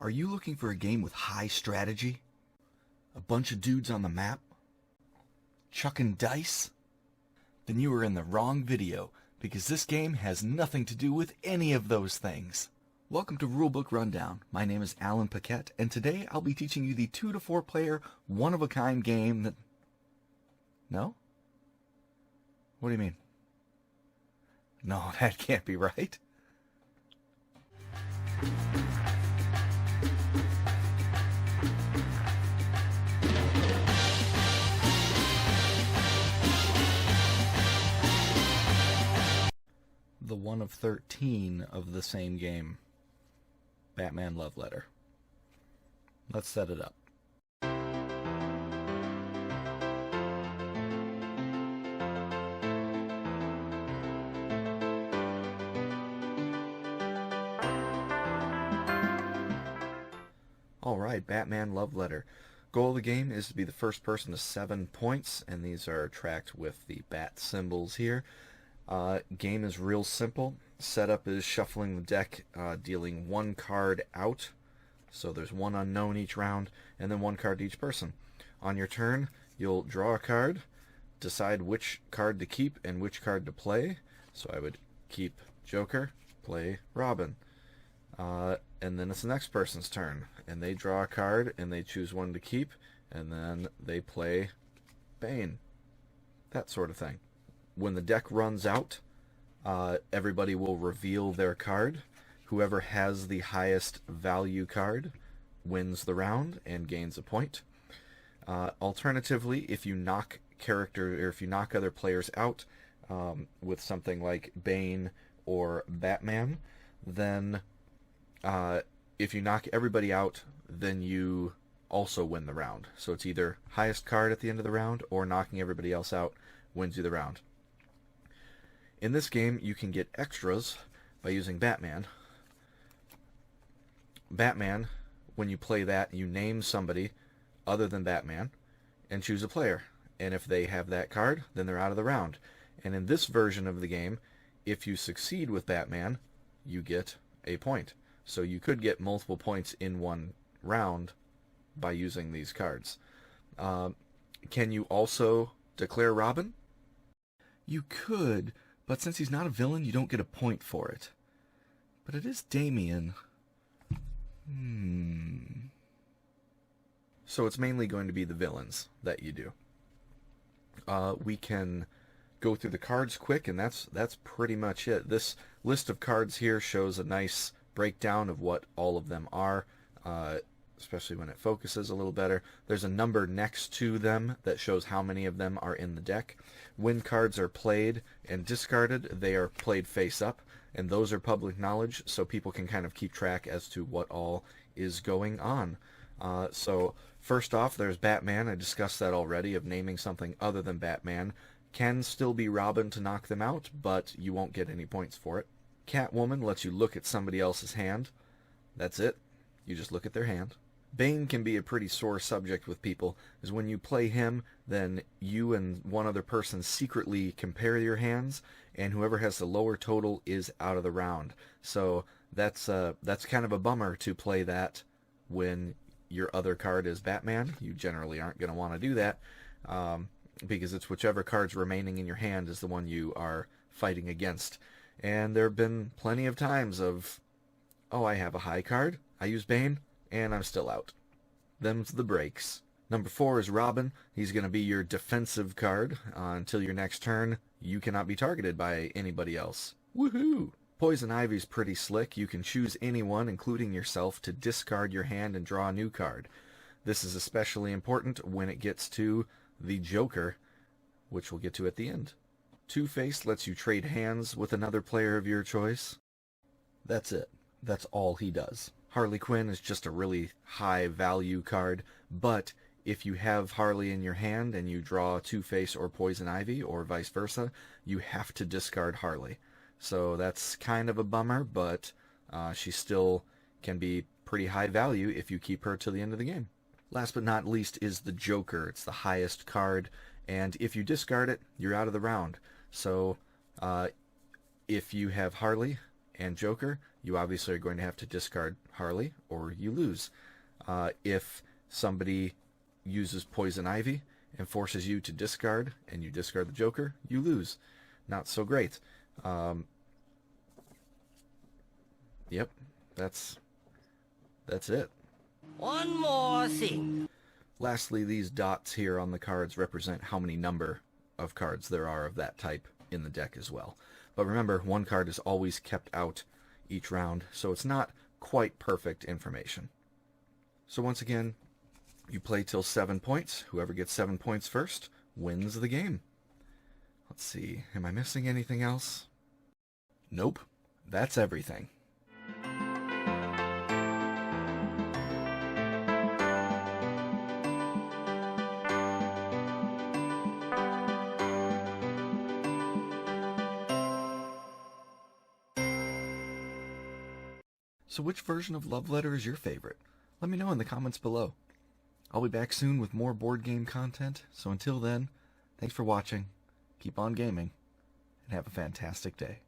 Are you looking for a game with high strategy? A bunch of dudes on the map? Chucking dice? Then you are in the wrong video, because this game has nothing to do with any of those things. Welcome to Rulebook Rundown. My name is Alan Paquette, and today I'll be teaching you the 2 to 4 player, one-of-a-kind game that... No? What do you mean? No, that can't be right. The one of 13 of the same game, Batman Love Letter. Let's set it up. Alright, Batman Love Letter. Goal of the game is to be the first person to 7 points, and these are tracked with the bat symbols here. Game is real simple. Setup is shuffling the deck, dealing 1 card out. So there's 1 unknown each round, and then 1 card to each person. On your turn, you'll draw a card, decide which card to keep and which card to play. So I would keep Joker, play Robin. And then it's the next person's turn, and they draw a card, and they choose 1 to keep, and then they play Bane. That sort of thing. When the deck runs out, everybody will reveal their card. Whoever has the highest value card wins the round and gains a point. Alternatively, if you knock other players out with something like Bane or Batman, then if you knock everybody out, then you also win the round. So it's either highest card at the end of the round or knocking everybody else out wins you the round. In this game, you can get extras by using Batman. Batman, when you play that, you name somebody other than Batman and choose a player. And if they have that card, then they're out of the round. And in this version of the game, if you succeed with Batman, you get a point. So you could get multiple points in one round by using these cards. Can you also declare Robin? You could, but since he's not a villain, you don't get a point for it. But it is Damian. So it's mainly going to be the villains that you do. We can go through the cards quick, and that's pretty much it. This list of cards here shows a nice breakdown of what all of them are, especially when it focuses a little better. There's a number next to them that shows how many of them are in the deck. When cards are played and discarded, they are played face up, and those are public knowledge, so people can kind of keep track as to what all is going on. So first off, there's Batman. I discussed that already, of naming something other than Batman. Can still be Robin to knock them out, but you won't get any points for it. Catwoman lets you look at somebody else's hand. That's it. You just look at their hand. Bane can be a pretty sore subject with people, is when you play him, then you and one other person secretly compare your hands, and whoever has the lower total is out of the round. So that's kind of a bummer to play that when your other card is Batman. You generally aren't going to want to do that, because it's whichever card's remaining in your hand is the one you are fighting against. And there have been plenty of times of, oh, I have a high card, I use Bane, and I'm still out. Them's the breaks. Number 4 is Robin. He's going to be your defensive card. Until your next turn, you cannot be targeted by anybody else. Woohoo! Poison Ivy's pretty slick. You can choose anyone, including yourself, to discard your hand and draw a new card. This is especially important when it gets to the Joker, which we'll get to at the end. Two-Face lets you trade hands with another player of your choice. That's it. That's all he does. Harley Quinn is just a really high value card, but if you have Harley in your hand and you draw Two-Face or Poison Ivy, or vice versa, you have to discard Harley. So that's kind of a bummer, but she still can be pretty high value if you keep her till the end of the game. Last but not least is the Joker. It's the highest card, and if you discard it, you're out of the round. So if you have Harley, and Joker, you obviously are going to have to discard Harley or you lose. If somebody uses Poison Ivy and forces you to discard and you discard the Joker, you lose. Not so great. Yep, that's it. One more thing. Lastly, these dots here on the cards represent how many number of cards there are of that type in the deck as well. But remember, one card is always kept out each round, so it's not quite perfect information. So once again, you play till 7 points. Whoever gets 7 points first wins the game. Let's see, am I missing anything else? Nope, that's everything. So which version of Love Letter is your favorite? Let me know in the comments below. I'll be back soon with more board game content, so until then, thanks for watching, keep on gaming, and have a fantastic day.